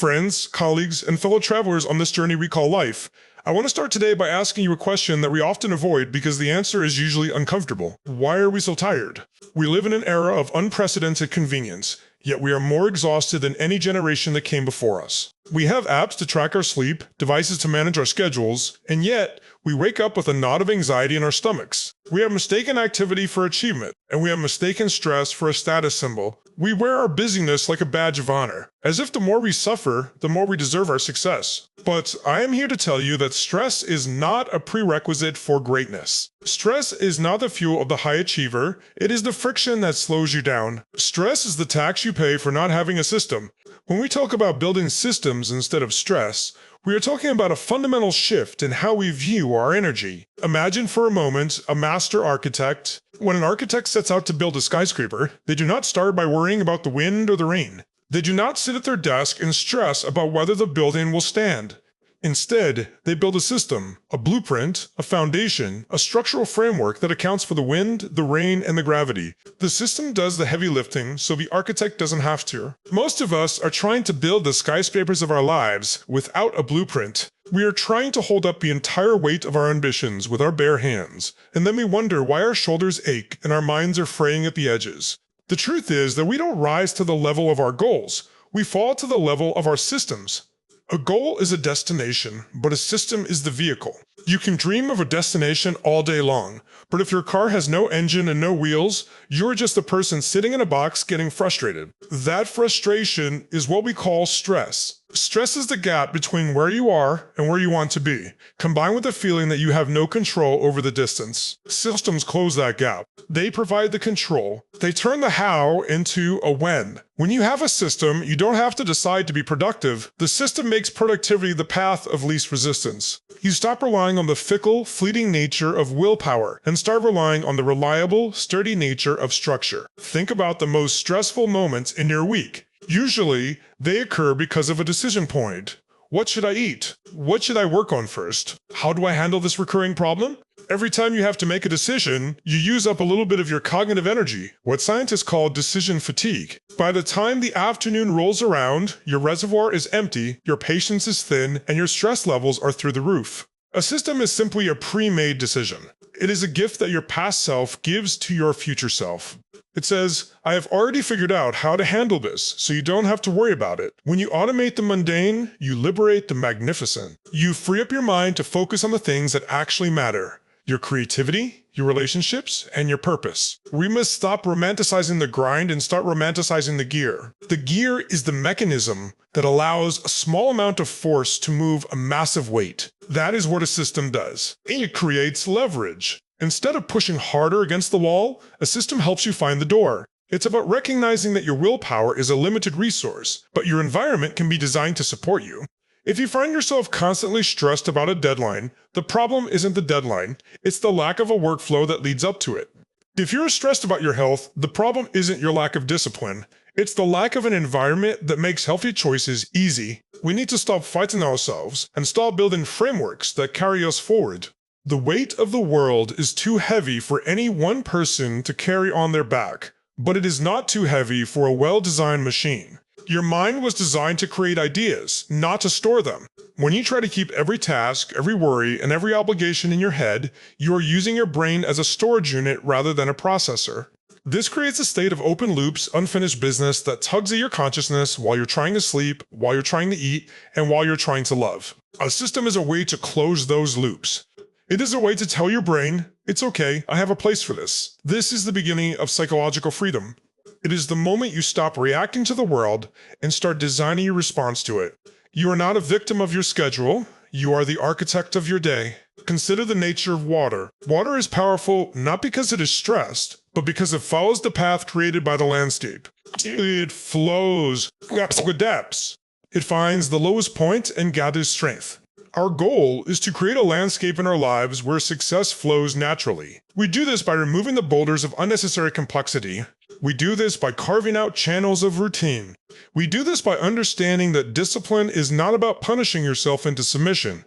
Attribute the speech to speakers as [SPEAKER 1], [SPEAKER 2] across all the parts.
[SPEAKER 1] friends, colleagues, and fellow travelers on this journey we call life. I want to start today by asking you a question that we often avoid because the answer is usually uncomfortable. Why are we so tired? We live in an era of unprecedented convenience, yet we are more exhausted than any generation that came before us. We have apps to track our sleep, devices to manage our schedules, and yet we wake up with a knot of anxiety in our stomachs. We have mistaken activity for achievement, and we have mistaken stress for a status symbol. We wear our busyness like a badge of honor, as if the more we suffer, the more we deserve our success. But I am here to tell you that stress is not a prerequisite for greatness. Stress is not the fuel of the high achiever, it is the friction that slows you down. Stress is the tax you pay for not having a system. When we talk about building systems instead of stress, we are talking about a fundamental shift in how we view our energy. Imagine for a moment a master architect. When an architect sets out to build a skyscraper, they do not start by worrying about the wind or the rain. They do not sit at their desk and stress about whether the building will stand. Instead, they build a system, a blueprint, a foundation, a structural framework that accounts for the wind, the rain, and the gravity. The system does the heavy lifting, so the architect doesn't have to. Most of us are trying to build the skyscrapers of our lives without a blueprint. We are trying to hold up the entire weight of our ambitions with our bare hands, and then we wonder why our shoulders ache and our minds are fraying at the edges. The truth is that we don't rise to the level of our goals. We fall to the level of our systems. A goal is a destination, but a system is the vehicle. You can dream of a destination all day long, but if your car has no engine and no wheels, you're just a person sitting in a box getting frustrated. That frustration is what we call stress. Stress is the gap between where you are and where you want to be, combined with the feeling that you have no control over the distance. Systems close that gap. They provide the control. They turn the how into a when. When you have a system, you don't have to decide to be productive. The system makes productivity the path of least resistance. You stop relying on the fickle, fleeting nature of willpower and start relying on the reliable, sturdy nature of structure. Think about the most stressful moments in your week. Usually, they occur because of a decision point. What should I eat? What should I work on first? How do I handle this recurring problem? Every time you have to make a decision, you use up a little bit of your cognitive energy, what scientists call decision fatigue. By the time the afternoon rolls around, your reservoir is empty, your patience is thin, and your stress levels are through the roof. A system is simply a pre-made decision. It is a gift that your past self gives to your future self. It says, I have already figured out how to handle this, so you don't have to worry about it. When you automate the mundane, you liberate the magnificent. You free up your mind to focus on the things that actually matter. Your creativity, your relationships, and your purpose. We must stop romanticizing the grind and start romanticizing the gear. The gear is the mechanism that allows a small amount of force to move a massive weight. That is what a system does. It creates leverage. Instead of pushing harder against the wall, a system helps you find the door. It's about recognizing that your willpower is a limited resource, but your environment can be designed to support you. If you find yourself constantly stressed about a deadline, the problem isn't the deadline, it's the lack of a workflow that leads up to it. If you're stressed about your health, the problem isn't your lack of discipline, it's the lack of an environment that makes healthy choices easy. We need to stop fighting ourselves and start building frameworks that carry us forward. The weight of the world is too heavy for any one person to carry on their back, but it is not too heavy for a well-designed machine. Your mind was designed to create ideas, not to store them. When you try to keep every task, every worry, and every obligation in your head, you are using your brain as a storage unit rather than a processor. This creates a state of open loops, unfinished business that tugs at your consciousness while you're trying to sleep, while you're trying to eat, and while you're trying to love. A system is a way to close those loops. It is a way to tell your brain, it's okay, I have a place for this. This is the beginning of psychological freedom. It is the moment you stop reacting to the world and start designing your response to it. You are not a victim of your schedule, you are the architect of your day. Consider the nature of water. Water is powerful not because it is stressed, but because it follows the path created by the landscape. It flows with depths. It finds the lowest point and gathers strength. Our goal is to create a landscape in our lives where success flows naturally. We do this by removing the boulders of unnecessary complexity. We do this by carving out channels of routine. We do this by understanding that discipline is not about punishing yourself into submission.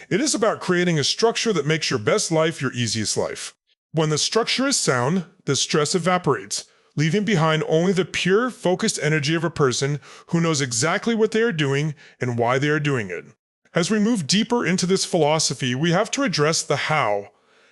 [SPEAKER 1] It is about creating a structure that makes your best life your easiest life. When the structure is sound, the stress evaporates. leaving behind only the pure, focused energy of a person who knows exactly what they are doing and why they are doing it. As we move deeper into this philosophy, we have to address the how.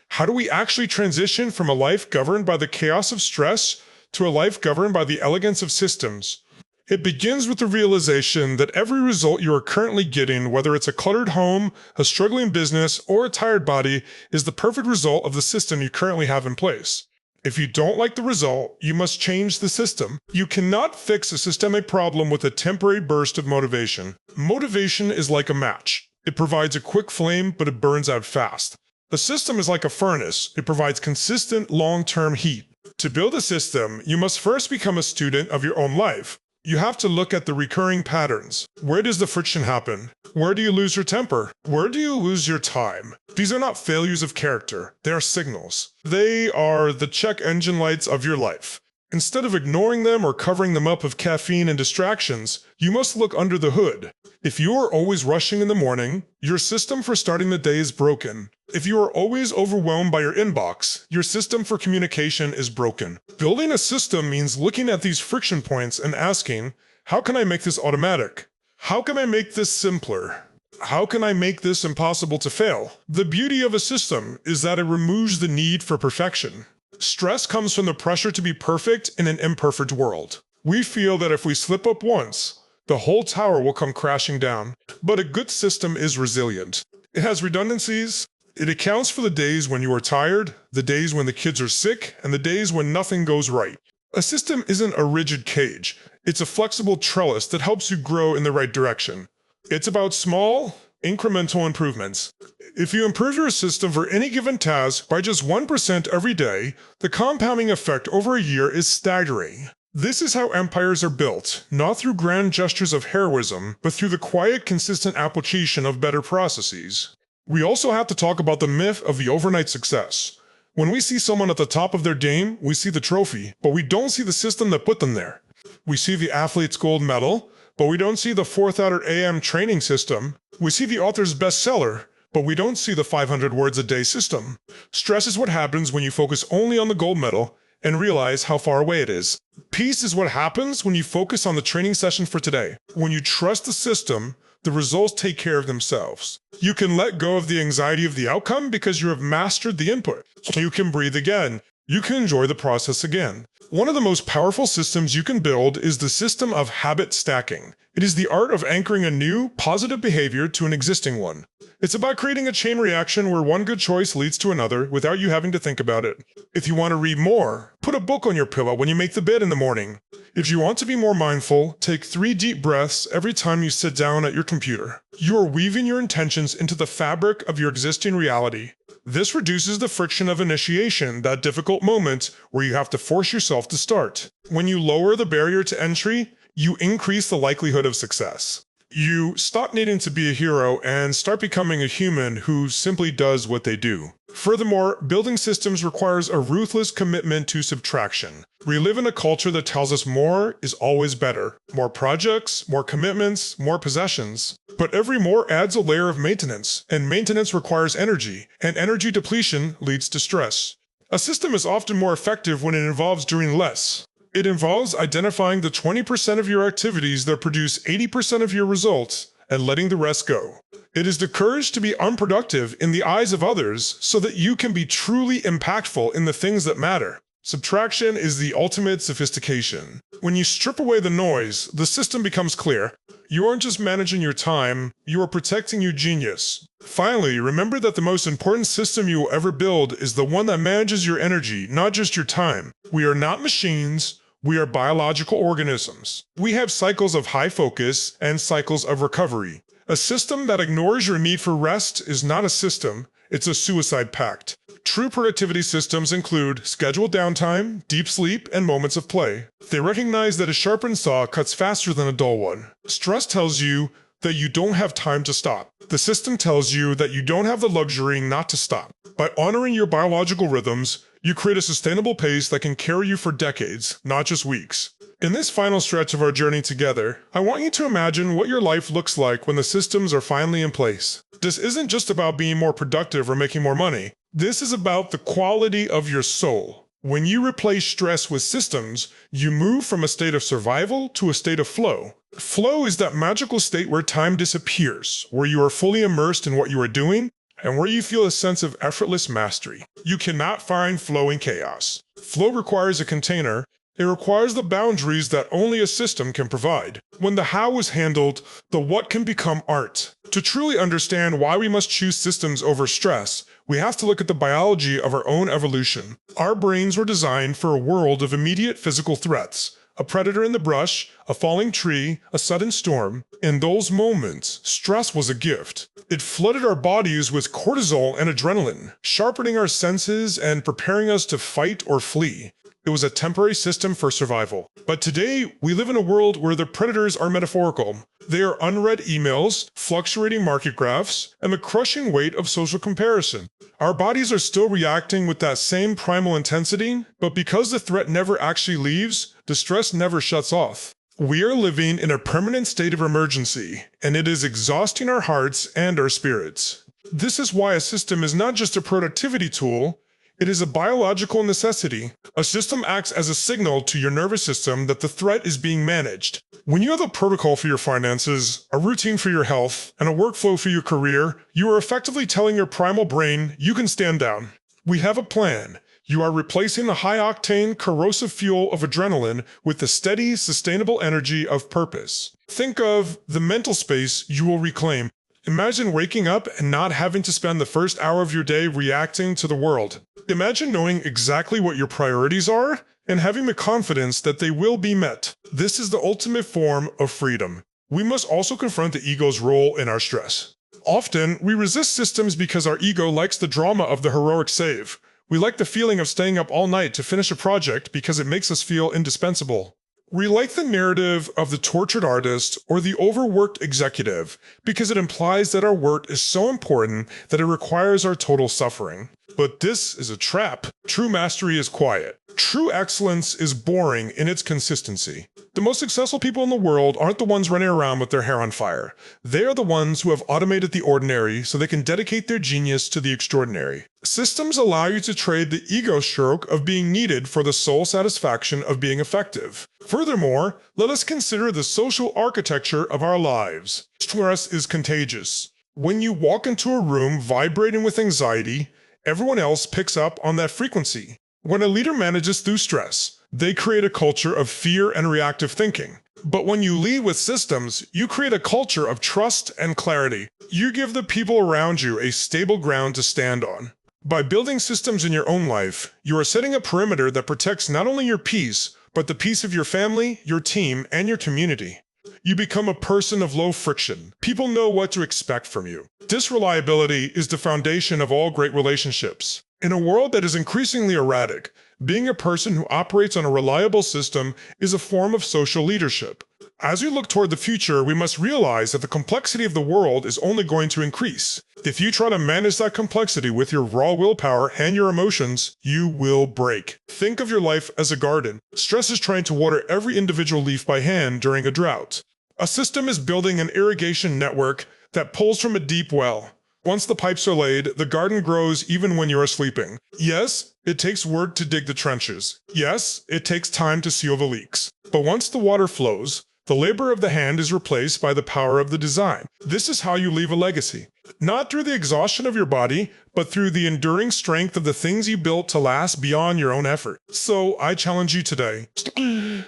[SPEAKER 1] How do we actually transition from a life governed by the chaos of stress to a life governed by the elegance of systems? It begins with the realization that every result you are currently getting, whether it's a cluttered home, a struggling business, or a tired body, is the perfect result of the system you currently have in place. If you don't like the result, you must change the system. You cannot fix a systemic problem with a temporary burst of motivation. Motivation is like a match. It provides a quick flame, but it burns out fast. The system is like a furnace. It provides consistent, long-term heat. To build a system, you must first become a student of your own life. You have to look at the recurring patterns. Where does the friction happen? Where do you lose your temper? Where do you lose your time? These are not failures of character. They are signals. They are the check engine lights of your life. Instead of ignoring them or covering them up with caffeine and distractions, you must look under the hood. If you are always rushing in the morning, your system for starting the day is broken. If you are always overwhelmed by your inbox, your system for communication is broken. Building a system means looking at these friction points and asking, how can I make this automatic? How can I make this simpler? How can I make this impossible to fail? The beauty of a system is that it removes the need for perfection. Stress comes from the pressure to be perfect in an imperfect world. We feel that if we slip up once, the whole tower will come crashing down. But a good system is resilient. It has redundancies. It accounts for the days when you are tired, the days when the kids are sick, and the days when nothing goes right. A system isn't a rigid cage. It's a flexible trellis that helps you grow in the right direction. It's about small, incremental improvements. If you improve your system for any given task by just 1% every day, the compounding effect over a year is staggering. This is how empires are built, not through grand gestures of heroism, but through the quiet, consistent application of better processes. We also have to talk about the myth of the overnight success. When we see someone at the top of their game, we see the trophy, but we don't see the system that put them there. We see the athlete's gold medal, but we don't see the 4:30 a.m. training system. We see the author's bestseller, but we don't see the 500 words a day system. Stress is what happens when you focus only on the gold medal and realize how far away it is. Peace is what happens when you focus on the training session for today. When you trust the system, the results take care of themselves. You can let go of the anxiety of the outcome because you have mastered the input. You can breathe again. You can enjoy the process again. One of the most powerful systems you can build is the system of habit stacking. It is the art of anchoring a new, positive behavior to an existing one. It's about creating a chain reaction where one good choice leads to another without you having to think about it. If you want to read more, put a book on your pillow when you make the bed in the morning. If you want to be more mindful, take 3 deep breaths every time you sit down at your computer. You are weaving your intentions into the fabric of your existing reality. This reduces the friction of initiation, that difficult moment where you have to force yourself to start. When you lower the barrier to entry, you increase the likelihood of success. You stop needing to be a hero and start becoming a human who simply does what they do. Furthermore, building systems requires a ruthless commitment to subtraction. We live in a culture that tells us more is always better. More projects, more commitments, more possessions. But every more adds a layer of maintenance, and maintenance requires energy, and energy depletion leads to stress. A system is often more effective when it involves doing less. It involves identifying the 20% of your activities that produce 80% of your results and letting the rest go. It is the courage to be unproductive in the eyes of others so that you can be truly impactful in the things that matter. Subtraction is the ultimate sophistication. When you strip away the noise, the system becomes clear. You aren't just managing your time, you are protecting your genius. Finally, remember that the most important system you will ever build is the one that manages your energy, not just your time. We are not machines. We are biological organisms. We have cycles of high focus and cycles of recovery. A system that ignores your need for rest is not a system, it's a suicide pact. True productivity systems include scheduled downtime, deep sleep, and moments of play. They recognize that a sharpened saw cuts faster than a dull one. Stress tells you that you don't have time to stop. The system tells you that you don't have the luxury not to stop. By honoring your biological rhythms, you create a sustainable pace that can carry you for decades, not just weeks. In this final stretch of our journey together, I want you to imagine what your life looks like when the systems are finally in place. This isn't just about being more productive or making more money. This is about the quality of your soul. When you replace stress with systems, you move from a state of survival to a state of flow. Flow is that magical state where time disappears, where you are fully immersed in what you are doing, and where you feel a sense of effortless mastery. You cannot find flow in chaos. Flow requires a container. It requires the boundaries that only a system can provide. When the how is handled, the what can become art. To truly understand why we must choose systems over stress, we have to look at the biology of our own evolution. Our brains were designed for a world of immediate physical threats. A predator in the brush, a falling tree, a sudden storm. In those moments, stress was a gift. It flooded our bodies with cortisol and adrenaline, sharpening our senses and preparing us to fight or flee. It was a temporary system for survival. But today, we live in a world where the predators are metaphorical. They are unread emails, fluctuating market graphs, and the crushing weight of social comparison. Our bodies are still reacting with that same primal intensity, but because the threat never actually leaves, the stress never shuts off. We are living in a permanent state of emergency, and it is exhausting our hearts and our spirits. This is why a system is not just a productivity tool, it is a biological necessity. A system acts as a signal to your nervous system that the threat is being managed. When you have a protocol for your finances, a routine for your health, and a workflow for your career, you are effectively telling your primal brain, you can stand down. We have a plan. You are replacing the high-octane, corrosive fuel of adrenaline with the steady, sustainable energy of purpose. Think of the mental space you will reclaim. Imagine waking up and not having to spend the first hour of your day reacting to the world. Imagine knowing exactly what your priorities are and having the confidence that they will be met. This is the ultimate form of freedom. We must also confront the ego's role in our stress. Often, we resist systems because our ego likes the drama of the heroic save. We like the feeling of staying up all night to finish a project because it makes us feel indispensable. We like the narrative of the tortured artist or the overworked executive because it implies that our work is so important that it requires our total suffering. But this is a trap. True mastery is quiet. True excellence is boring in its consistency. The most successful people in the world aren't the ones running around with their hair on fire. They are the ones who have automated the ordinary so they can dedicate their genius to the extraordinary. Systems allow you to trade the ego stroke of being needed for the sole satisfaction of being effective. Furthermore, let us consider the social architecture of our lives. Stress is contagious. When you walk into a room vibrating with anxiety, everyone else picks up on that frequency. When a leader manages through stress, they create a culture of fear and reactive thinking. But when you lead with systems, you create a culture of trust and clarity. You give the people around you a stable ground to stand on. By building systems in your own life, you are setting a perimeter that protects not only your peace, but the peace of your family, your team, and your community. You become a person of low friction. People know what to expect from you. This reliability is the foundation of all great relationships. In a world that is increasingly erratic, being a person who operates on a reliable system is a form of social leadership. As we look toward the future, we must realize that the complexity of the world is only going to increase. If you try to manage that complexity with your raw willpower and your emotions, you will break. Think of your life as a garden. Stress is trying to water every individual leaf by hand during a drought. A system is building an irrigation network that pulls from a deep well. Once the pipes are laid, the garden grows even when you are sleeping. Yes, it takes work to dig the trenches. Yes, it takes time to seal the leaks. But once the water flows, the labor of the hand is replaced by the power of the design. This is how you leave a legacy. Not through the exhaustion of your body, but through the enduring strength of the things you built to last beyond your own effort. So I challenge you today.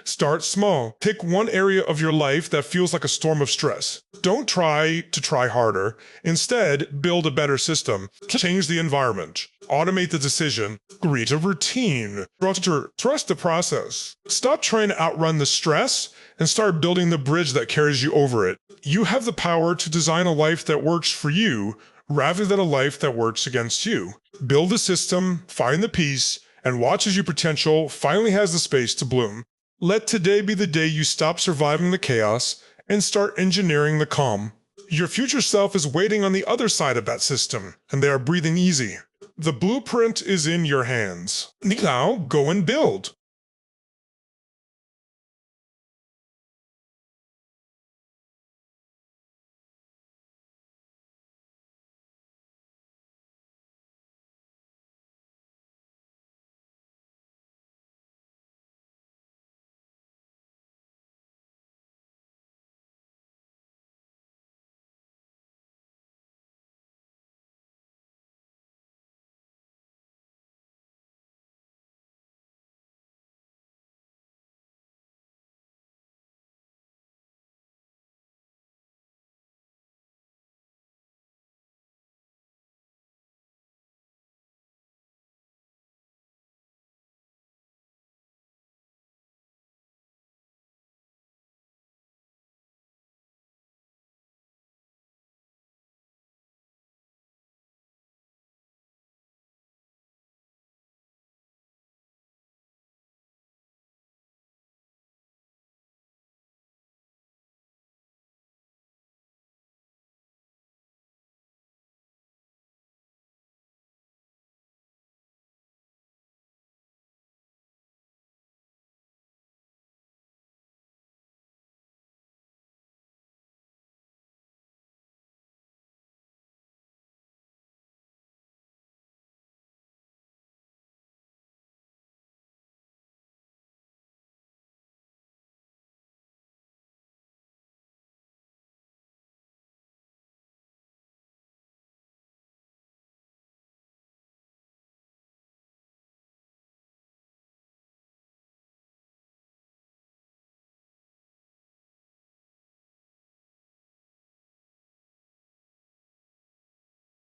[SPEAKER 1] Start small. Pick one area of your life that feels like a storm of stress. Don't try to try harder. Instead, build a better system. Change the environment. Automate the decision. Create a routine. Trust the process. Stop trying to outrun the stress and start building the bridge that carries you over it. You have the power to design a life that works for you rather than a life that works against you. Build a system, find the peace, and watch as your potential finally has the space to bloom. Let today be the day you stop surviving the chaos and start engineering the calm. Your future self is waiting on the other side of that system, and they are breathing easy. The blueprint is in your hands. Now, go and build.